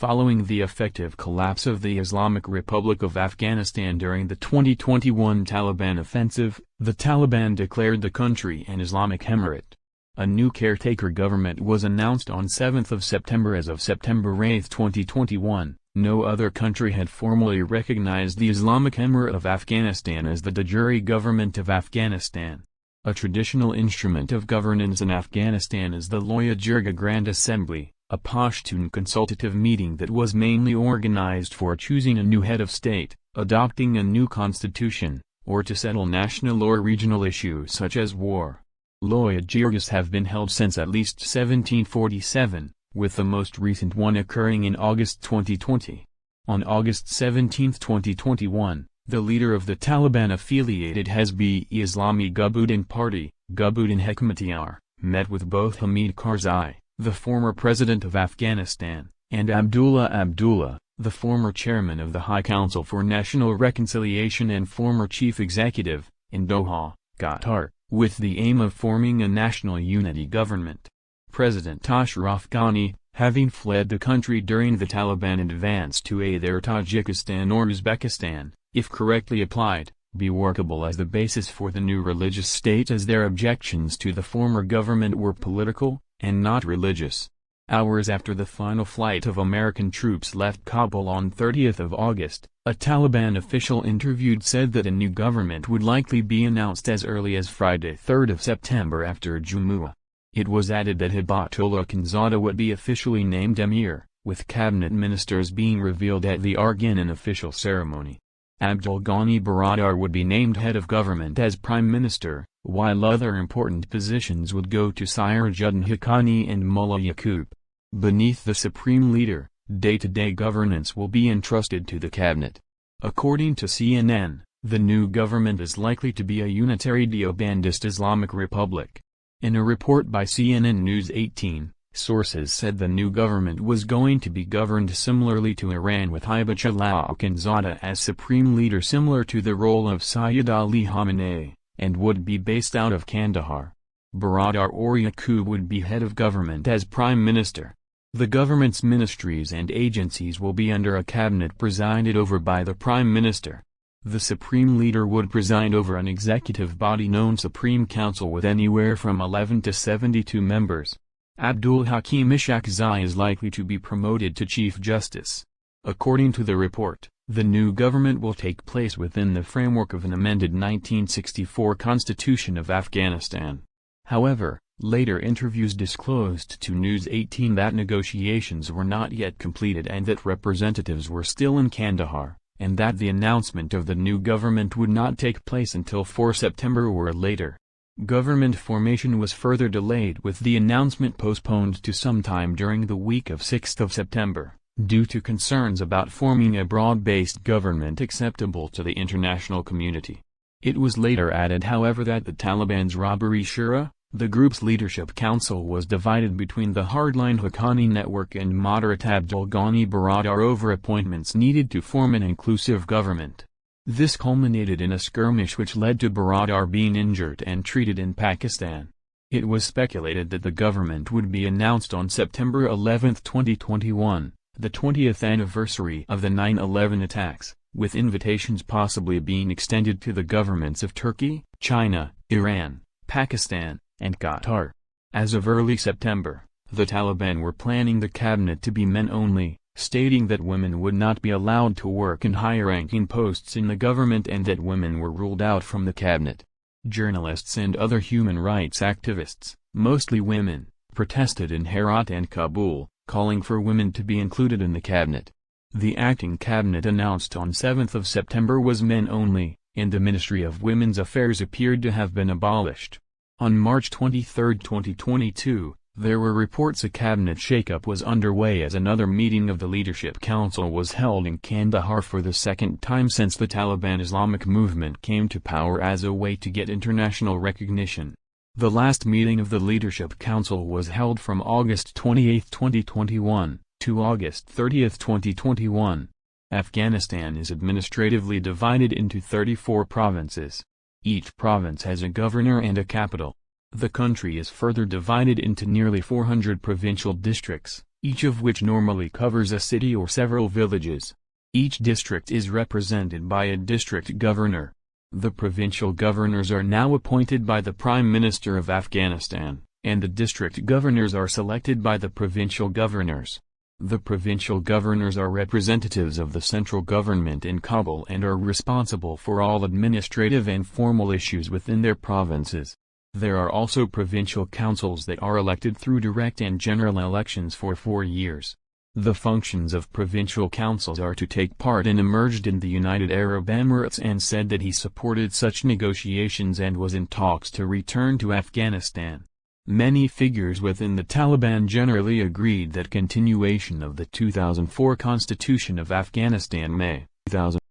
Following the effective collapse of the Islamic Republic of Afghanistan during the 2021 Taliban offensive, the Taliban declared the country an Islamic Emirate. A new caretaker government was announced on 7 September. As of September 8, 2021, no other country had formally recognized the Islamic Emirate of Afghanistan as the de jure government of Afghanistan. A traditional instrument of governance in Afghanistan is the Loya Jirga Grand Assembly, a Pashtun consultative meeting that was mainly organized for choosing a new head of state, adopting a new constitution, or to settle national or regional issues such as war. Loya Jirgas have been held since at least 1747, with the most recent one occurring in August 2020. On August 17, 2021, the leader of the Taliban-affiliated Hezb-e-Islami Gulbuddin Party, Gulbuddin Hekmatyar, met with both Hamid Karzai, the former president of Afghanistan, and Abdullah Abdullah, the former chairman of the High Council for National Reconciliation and former chief executive, in Doha, Qatar, with the aim of forming a national unity government. President Ashraf Ghani, having fled the country during the Taliban advance to either Tajikistan or Uzbekistan, if correctly applied, be workable as the basis for the new religious state, as their objections to the former government were political, and not religious. Hours after the final flight of American troops left Kabul on 30 August, a Taliban official interviewed said that a new government would likely be announced as early as Friday 3 September after Jumu'ah. It was added that Hibatullah Khanzada would be officially named emir, with cabinet ministers being revealed at the Arghan in official ceremony. Abdul Ghani Baradar would be named head of government as prime minister, while other important positions would go to Sirajuddin Haqqani and Mullah Yaqub. Beneath the supreme leader, day-to-day governance will be entrusted to the cabinet. According to CNN, the new government is likely to be a unitary Deobandist Islamic Republic. In a report by CNN News 18, sources said the new government was going to be governed similarly to Iran, with Hibatullah Khanzada as supreme leader, similar to the role of Sayyid Ali Khamenei, and would be based out of Kandahar. Baradar or Yaqub would be head of government as prime minister. The government's ministries and agencies will be under a cabinet presided over by the prime minister. The supreme leader would preside over an executive body known Supreme Council with anywhere from 11 to 72 members. Abdul Hakim Ishaqzai is likely to be promoted to Chief Justice. According to the report, the new government will take place within the framework of an amended 1964 Constitution of Afghanistan. However, later interviews disclosed to News 18 that negotiations were not yet completed and that representatives were still in Kandahar, and that the announcement of the new government would not take place until 4 September or later. Government formation was further delayed, with the announcement postponed to sometime during the week of 6 September, due to concerns about forming a broad-based government acceptable to the international community. It was later added, however, that the Taliban's Robbery Shura, the group's leadership council, was divided between the hardline Haqqani network and moderate Abdul Ghani Baradar over appointments needed to form an inclusive government. This culminated in a skirmish which led to Baradar being injured and treated in Pakistan. It was speculated that the government would be announced on September 11, 2021, the 20th anniversary of the 9/11 attacks, with invitations possibly being extended to the governments of Turkey, China, Iran, Pakistan, and Qatar. As of early September, the Taliban were planning the cabinet to be men only, stating that women would not be allowed to work in high-ranking posts in the government and that women were ruled out from the cabinet. Journalists and other human rights activists, mostly women, protested in Herat and Kabul, calling for women to be included in the cabinet. The acting cabinet announced on 7 September was men only, and the Ministry of Women's Affairs appeared to have been abolished. On March 23, 2022, there were reports a cabinet shakeup was underway as another meeting of the Leadership Council was held in Kandahar for the second time since the Taliban Islamic movement came to power as a way to get international recognition. The last meeting of the Leadership Council was held from August 28, 2021, to August 30, 2021. Afghanistan is administratively divided into 34 provinces. Each province has a governor and a capital. The country is further divided into nearly 400 provincial districts, each of which normally covers a city or several villages. Each district is represented by a district governor. The provincial governors are now appointed by the Prime Minister of Afghanistan, and the district governors are selected by the provincial governors. The provincial governors are representatives of the central government in Kabul and are responsible for all administrative and formal issues within their provinces. There are also provincial councils that are elected through direct and general elections for 4 years. The functions of provincial councils are to take part in emerged in the United Arab Emirates, and said that he supported such negotiations and was in talks to return to Afghanistan. Many figures within the Taliban generally agreed that continuation of the 2004 Constitution of Afghanistan May 2000